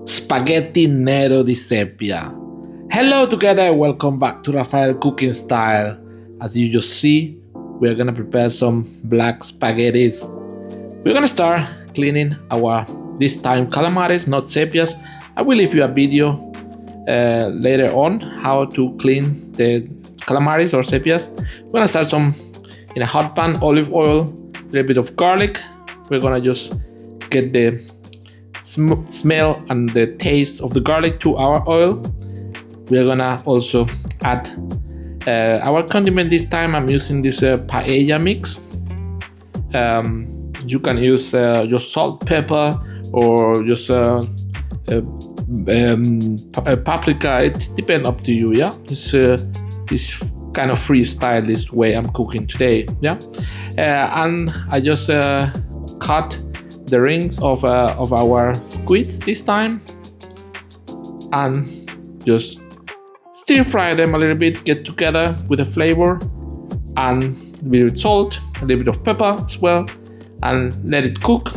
Spaghetti Nero di Seppia. Hello together, welcome back to Rafael Cooking Style. As you just see, we're gonna prepare some black spaghettis. We're gonna start cleaning our, this time, calamares, not seppias. I will leave you a video later on how to clean the calamares or seppias. We're gonna start some in a hot pan, olive oil, a little bit of garlic. We're gonna just get the smell and the taste of the garlic to our oil. We're gonna also add our condiment. This time I'm using this paella mix. You can use just salt, pepper, or just paprika. It depends up to you. Yeah, this kind of freestyle this way I'm cooking today. Yeah, and I just cut the rings of our squids this time and just stir fry them a little bit, get together with the flavor, and a bit of salt, a little bit of pepper as well, and let it cook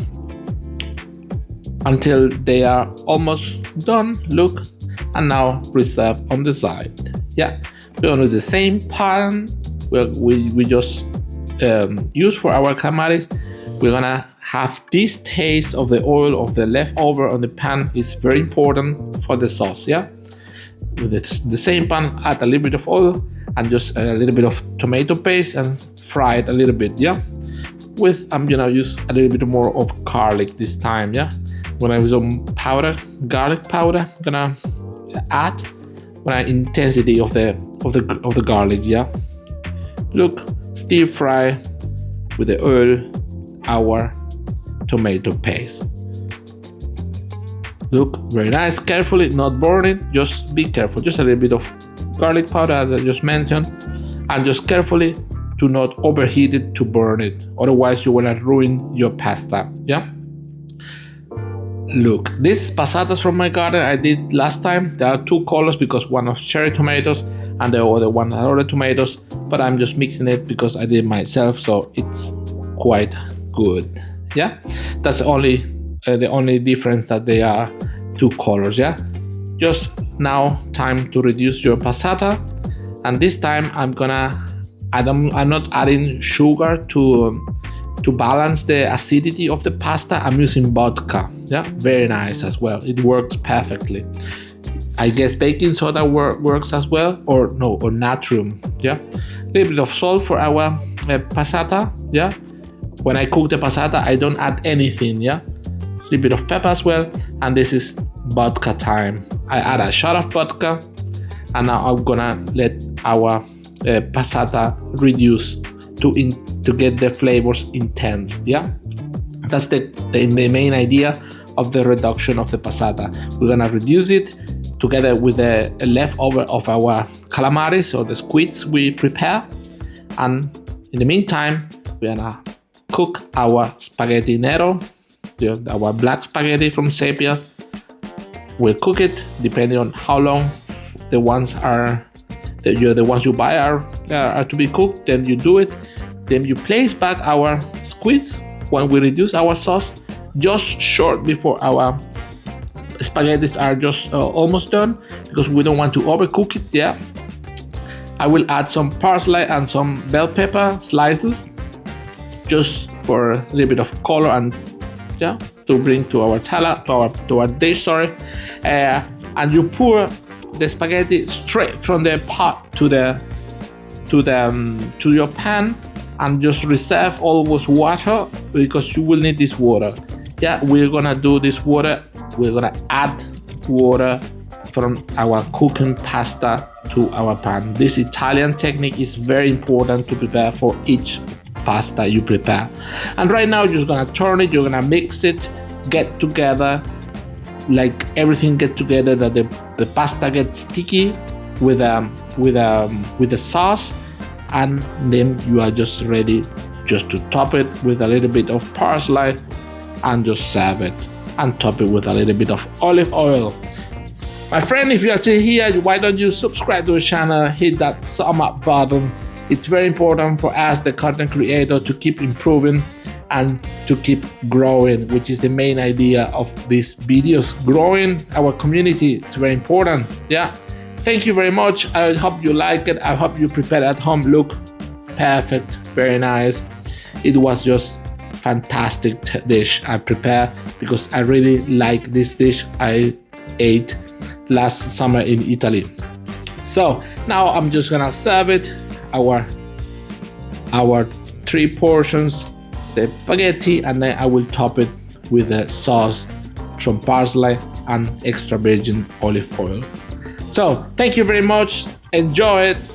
until they are almost done. Look, and now reserve on the side. Yeah, we're gonna use the same pan we just use for our calamares. We're gonna have this taste of the oil of the leftover on the pan is very important for the sauce. Yeah, with the same pan, add a little bit of oil and just a little bit of tomato paste and fry it a little bit. Yeah, I'm gonna use a little bit more of garlic this time. Yeah, when I use some powder, garlic powder, I'm gonna add intensity of the garlic. Yeah, look, stir fry with the oil our tomato paste. Look, very nice. Carefully, not burn it. Just be careful. Just a little bit of garlic powder, as I just mentioned, and just carefully to not overheat it to burn it. Otherwise, you will ruin your pasta. Yeah. Look, this passatas from my garden I did last time. There are two colors because one of cherry tomatoes and the other one are other tomatoes. But I'm just mixing it because I did it myself, so it's quite good. Yeah, that's the only difference, that they are two colors. Yeah, just now time to reduce your passata, and this time I'm not adding sugar to balance the acidity of the pasta. I'm using vodka. Yeah, very nice as well. It works perfectly. I guess baking soda works as well, or natron. Yeah, a little bit of salt for our passata. Yeah. When I cook the passata, I don't add anything. Yeah, a little bit of pepper as well, and this is vodka time. I add a shot of vodka, and now I'm gonna let our passata reduce to get the flavors intense. Yeah, that's the main idea of the reduction of the passata. We're gonna reduce it together with the leftover of our calamares or the squids we prepare, and in the meantime, we're gonna cook our spaghetti nero, our black spaghetti from seppias. We'll cook it depending on how long the ones you buy are to be cooked. Then you do it. Then you place back our squids when we reduce our sauce, just short before our spaghettis are just almost done, because we don't want to overcook it. Yeah, I will add some parsley and some bell pepper slices, just for a little bit of color and to bring to our dish. And you pour the spaghetti straight from the pot to your pan, and just reserve always water, because you will need this water. Yeah, we're gonna do this water. We're gonna add water from our cooking pasta to our pan. This Italian technique is very important to prepare for each pasta you prepare. And right now, you're just gonna turn it. You're gonna mix it, get together, like everything get together, that the pasta gets sticky with the sauce, and then you are just ready just to top it with a little bit of parsley and just serve it, and top it with a little bit of olive oil. My friend, if you are still here, why don't you subscribe to the channel, hit that thumb up button. It's very important for us, the content creator, to keep improving and to keep growing, which is the main idea of these videos. Growing our community, it's very important. Yeah, thank you very much. I hope you like it. I hope you prepare at home. Look, perfect, very nice. It was just fantastic dish I prepared because I really like this dish I ate last summer in Italy. So now I'm just gonna serve it, our 3 portions, the spaghetti, and then I will top it with the sauce from parsley and extra virgin olive oil. So thank you very much, enjoy it.